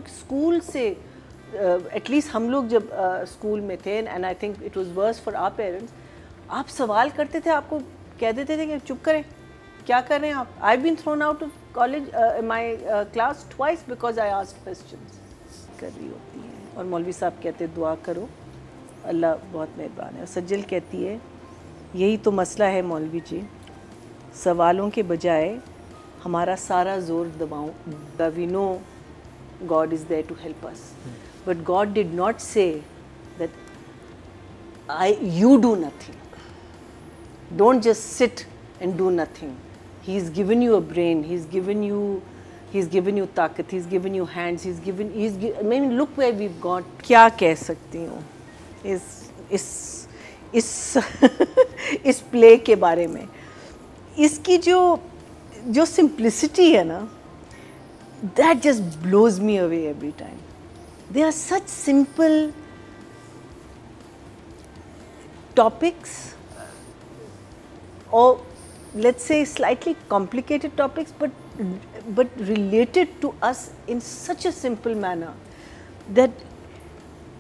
School से at least हम लोग जब स्कूल में थे, and I think it was worse for our parents, आप सवाल करते थे, आपको कह देते थे कि चुप करें, क्या कर रहे हैं आप. I been thrown out of college my class twice because I asked questions. कर रही होती हैं और मौलवी साहब कहते दुआ करो, अल्लाह बहुत मेहरबान है. और सज्जल कहती है यही तो मसला है मौलवी जी, सवालों के बजाय हमारा सारा जोर दबाऊं. We know God is there to help us, but God did not say that you do nothing. Don't just sit and do nothing. He's given you a brain. He's given you ताकत. He's given you hands. I mean, look where we've got. क्या कह सकती हूँ इस play के बारे में. इसकी जो सिंप्लिसिटी है ना, that just blows me away every time. They are such simple topics, or let's say slightly complicated topics, but related to us in such a simple manner that,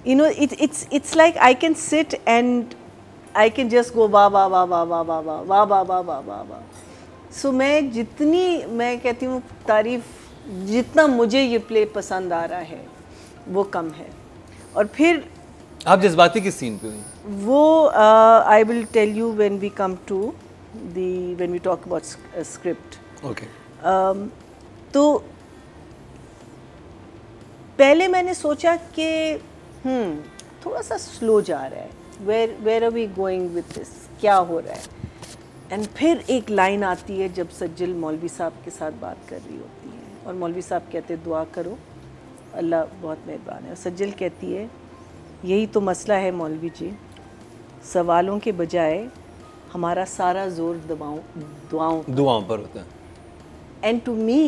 you know, it's like I can sit and I can just go wah wah wah wah wah wah wah wah wah wah wah wah wah. So मैं कहती हूँ तारीफ, जितना मुझे ये play पसंद आ रहा है वो कम है. और फिर आप जज्बाती किस सीन पे हुई? वो I will tell you when we come to when we talk about script. Okay. तो पहले मैंने सोचा कि थोड़ा सा स्लो जा रहा है, where are we going with this, क्या हो रहा है. एंड फिर एक लाइन आती है जब सज्जल मौलवी साहब के साथ बात कर रही होती है और मौलवी साहब कहते दुआ करो, अल्लाह बहुत मेहरबान है. और सज्जल कहती है यही तो मसला है मौलवी जी, सवालों के बजाय हमारा सारा जोर दुआओं पर होता है. And to me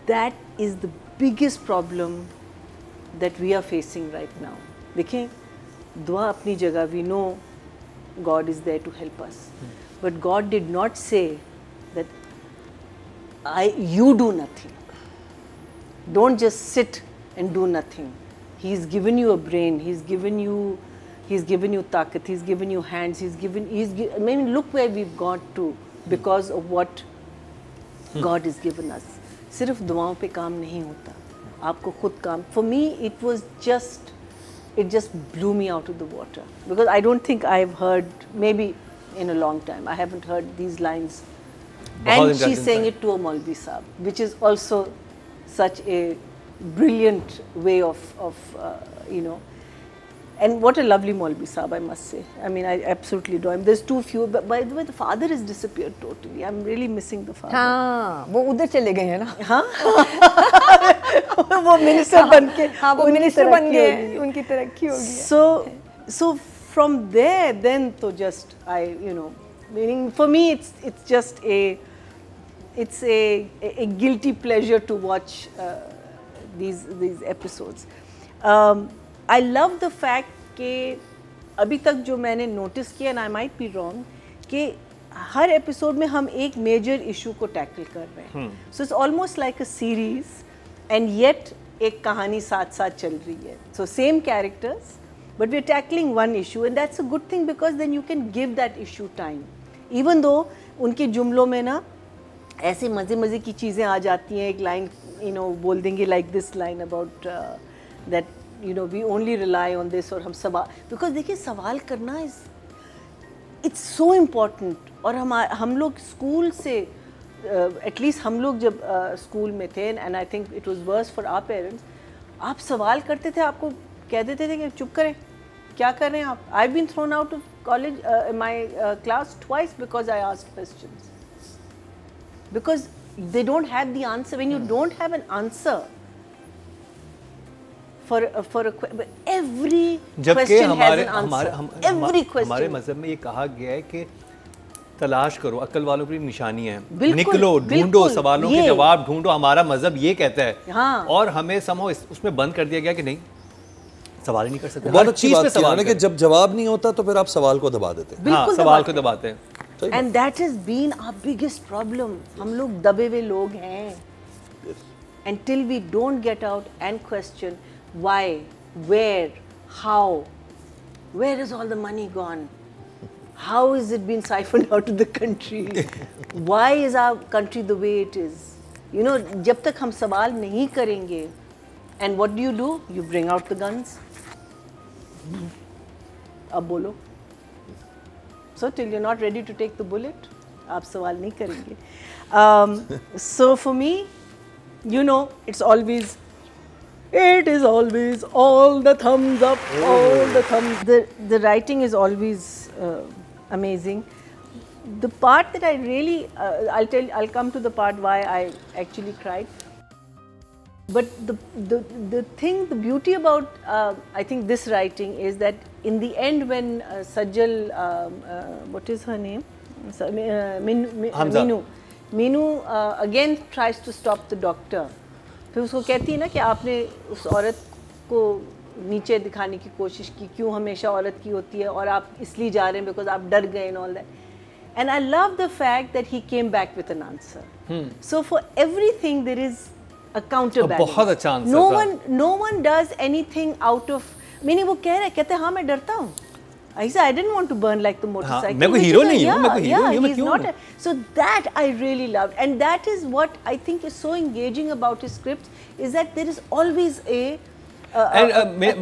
that is the biggest problem that we are facing right now. देखें, दुआ अपनी जगह, we know God is there to help us, but God did not say that you do nothing. Don't just sit and do nothing. He's given you a brain. He's given you ताकत. He's given you hands. I mean, look where we've got to because of what God has given us. सिर्फ दुआओं पे काम नहीं होता, आपको खुद काम. For me, it just blew me out of the water because I don't think I've heard, maybe in a long time, I haven't heard these lines. And she's saying it to a Maulvi Saab, which is also such a brilliant way of you know. And what a lovely Maulvi Saab, I must say. I mean, I absolutely adore him. There's too few, but by the way, the father has disappeared totally. I'm really missing the father. हाँ, वो उधर चले गए हैं ना. हाँ, वो minister बन के, हाँ, वो मिनिस्टर बन गए, उनकी तरक्की हो गई. So from there, then to just meaning for me, it's just a guilty pleasure to watch these episodes. I love the fact कि अभी तक जो मैंने नोटिस किया, and I might be wrong, कि हर एपिसोड में हम एक मेजर इशू को टैकल कर रहे हैं. So it's almost like a series, and yet एक कहानी साथ साथ चल रही है. So same characters, but we're tackling one issue, and that's a good thing because then you can give that issue time. Even though उनके जुमलों में ना ऐसे मज़े की चीज़ें आ जाती हैं. एक लाइन बोल देंगे like this line about that we only rely on this, और हम सवाल, because देखिए सवाल करना it's so important. और हम लोग स्कूल से एटलीस्ट हम लोग जब स्कूल में थे, and I think it was worse for our parents, आप सवाल करते थे, आपको कह देते थे कि चुप करें, क्या कर रहे हैं आप. I been thrown out of college my class twice because I asked questions, because they don't have the answer. When you don't have an answer for every question has an answer. Every question. हमारे मज़हब में ये कहा गया है कि तलाश करो, अक्ल वालों की निशानियां हैं, निकलो, ढूंढो, सवालों के जवाब ढूंढो. हमारा मज़हब ये कहता है. हाँ. और हमें उसमें बंद कर दिया गया कि नहीं, सवाल ही नहीं कर सकते. बहुत अच्छी बात सवाल है कि जब जवाब नहीं होता तो फिर आप सवाल को दबा देते हैं. हाँ, सवाल को दबाते हैं. And that has been our biggest problem. हम लोग दबे हुए लोग हैं. until we don't get out and question why, where, how, where is all the money gone? How is it been siphoned out of the country? Why is our country the way it is? You know, जब तक हम सवाल नहीं करेंगे, and what do? You bring out the guns. अब बोलो. So till you're not ready to take the bullet, आप सवाल नहीं करेंगे. So for me, you know, it is always all the thumbs up, all the thumbs. The writing is always amazing. The part that I really, I'll come to the part why I actually cried. But the beauty about I think this writing is that in the end when Sajal, what is her name? Meenu again tries to stop the doctor. फिर उसको कहती है ना कि आपने उस औरत को नीचे दिखाने की कोशिश की, क्यों हमेशा औरत की होती है और आप इसलिए जा रहे हैं because आप डर गए and all that. And I love the fact that he came back with an answer. So for everything there is a counterbalance. बहुत अच्छा आंसर था. No one does anything out of. Meaning वो कह रहे हैं, कहते हाँ मैं डरता हूँ. I said I didn't want to burn like the motorcycle. मैं कोई हीरो नहीं हूँ, मैं कोई हीरो नहीं हूँ, मैं क्यों? So that I really loved, and that is what I think is so engaging about his scripts is that there is always a ji,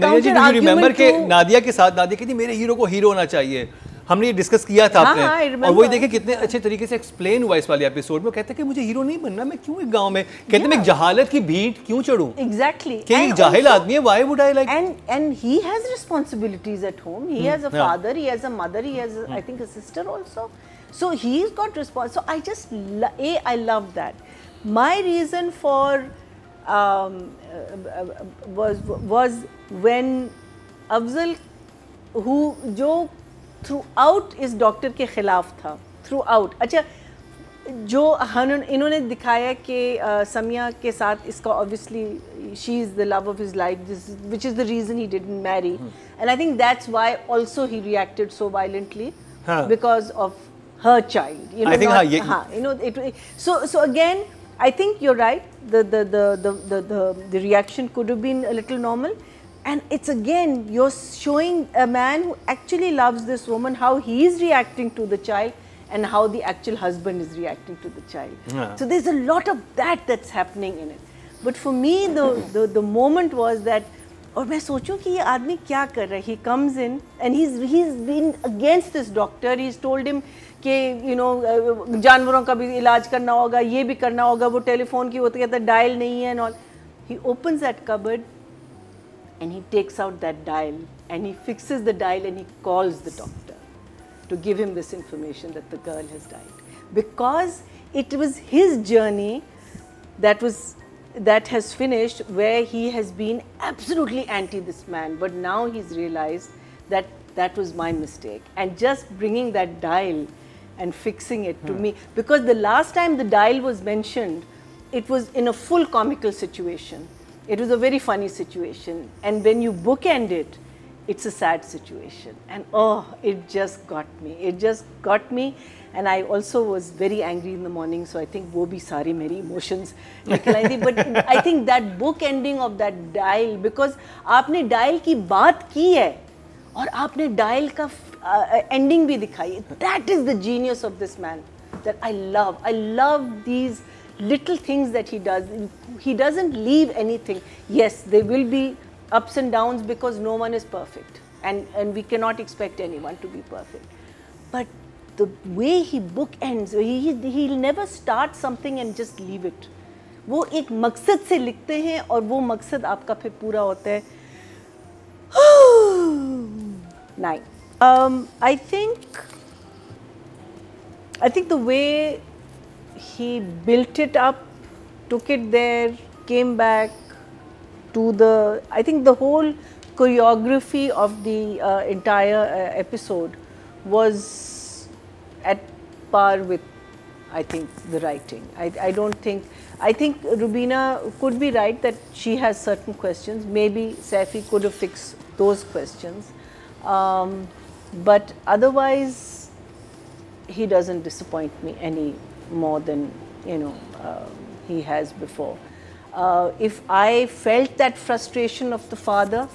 do you remember कि नादिया के साथ नादिया कहती मेरे हीरो को हीरो होना चाहिए. हमने ये डिस्कस किया था आपने, और वही देखे कितने अच्छे तरीके से एक्सप्लेन हुआ इस वाले एपिसोड में. कहते हैं कि मुझे हीरो नहीं बनना, मैं क्यों एक गांव में, कहते मैं एक जहालत की भीड़ क्यों चढ़ूं. Exactly. कि एक जाहिल आदमी है, why would I like. And he has responsibilities at home. He has a father, he has a mother, he has I think a sister also. So he's got response. So I just I love that. My reason for was when Afzal जो throughout इस doctor के खिलाफ था, throughout. अच्छा, जो इन्होंने दिखाया कि समिया के साथ इसका obviously she is the love of his life, which is the reason he didn't marry, and I think that's why also he reacted so violently because of her child. You know, I think you know, so again I think you're right. The reaction could have been a little normal. And it's again, you're showing a man who actually loves this woman, how he is reacting to the child and how the actual husband is reacting to the child. So there's a lot of that's happening in it. But for me, the moment was that, और मैं सोचूं कि ये आदमी क्या कर रहा है. He comes in and he's been against this doctor. He's told him कि you know जानवरों का भी इलाज करना होगा, ये भी करना होगा, वो टेलीफोन की होती है, डायल नहीं है and all. He opens that cupboard. And he takes out that dial and he fixes the dial and he calls the doctor to give him this information that the girl has died. Because it was his journey that has finished where he has been absolutely anti this man, but now he's realized that that was my mistake. And just bringing that dial and fixing it to me, because the last time the dial was mentioned, it was in a full comical situation. It was a very funny situation, and when you bookend it, it's a sad situation, and oh, it just got me. It just got me, and I also was very angry in the morning. So I think wo bhi sari meri emotions nikal aayi thi. But I think that bookending of that dial, because आपने dial की बात की है, और आपने dial का ending भी दिखाई. That is the genius of this man that I love. I love these little things that he does. He doesn't leave anything. Yes, there will be ups and downs because no one is perfect, and we cannot expect anyone to be perfect. But the way he bookends, he'll never start something and just leave it. वो एक मकसद से लिखते हैं और वो मकसद आपका फिर पूरा होता है. 9. I think the way he built it up, took it there, came back to I think the whole choreography of the entire episode was at par with, I think, the writing. I think Rubina could be right that she has certain questions. Maybe Saifi could have fixed those questions. But otherwise, he doesn't disappoint me any more than he has before. If I felt that frustration of the father,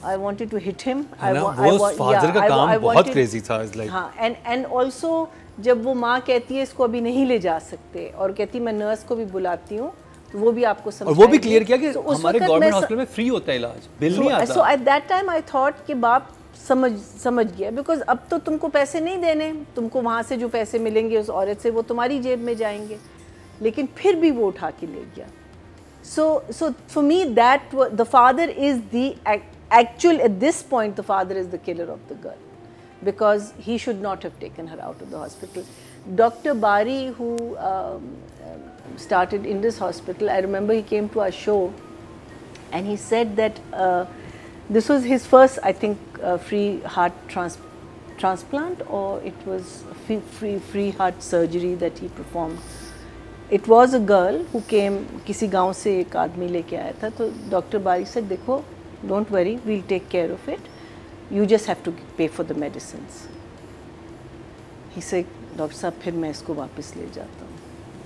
I wanted to hit him. father का काम बहुत crazy था, like. हाँ, and also जब वो माँ कहती है इसको अभी नहीं ले जा सकते और कहती मैं नर्स को भी बुलाती हूँ, तो वो भी आपको समझ, और वो भी क्लियर किया कि हमारे गवर्नमेंट हॉस्पिटल में फ्री होता है इलाज, बिल नहीं आता। So at that time I thought कि बाप समझ गया, बिकॉज अब तो तुमको पैसे नहीं देने, तुमको वहाँ से जो पैसे मिलेंगे उस औरत से वो तुम्हारी जेब में जाएंगे, लेकिन फिर भी वो उठा के ले गया। So for me that the father is the actual, at this point the father is the killer of the girl, because he should not have taken her out of the hospital. Dr. Bari, who started in this hospital, I remember he came to our show and he said that this was his first, I think, free heart transplant, or it was free heart surgery that he performed. It was a girl who came, किसी गांव से एक आदमी लेके आया था, तो Dr. Bari said, देखो, don't worry, we'll take care of it. You just have to pay for the medicines. He said, doctor साहब फिर मैं इसको वापस ले जाता हूँ,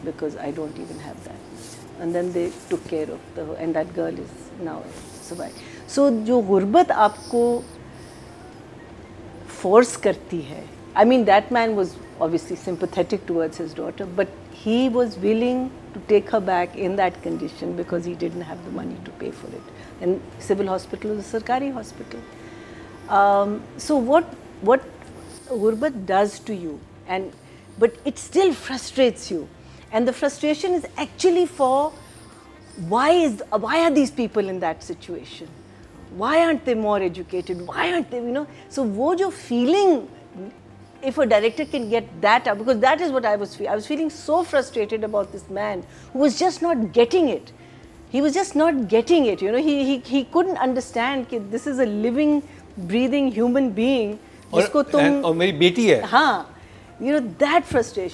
because I don't even have that much. And then they took care of the, and that girl is now survived. So जो गुर्बत आपको force करती है, I mean that man was obviously sympathetic towards his daughter, but he was willing to take her back in that condition because he didn't have the money to pay for it. And civil hospital is a sarkari hospital. So what gurbat does to you, but it still frustrates you, and the frustration is actually for why are these people in that situation? Why aren't they more educated? Why aren't they, So wo jo feeling, if a director can get that up, because that is what I was feeling. I was feeling so frustrated about this man who was just not getting it. He was just not getting it, he couldn't understand that this is a living, breathing human being. और मेरी बेटी है. हाँ, that frustration.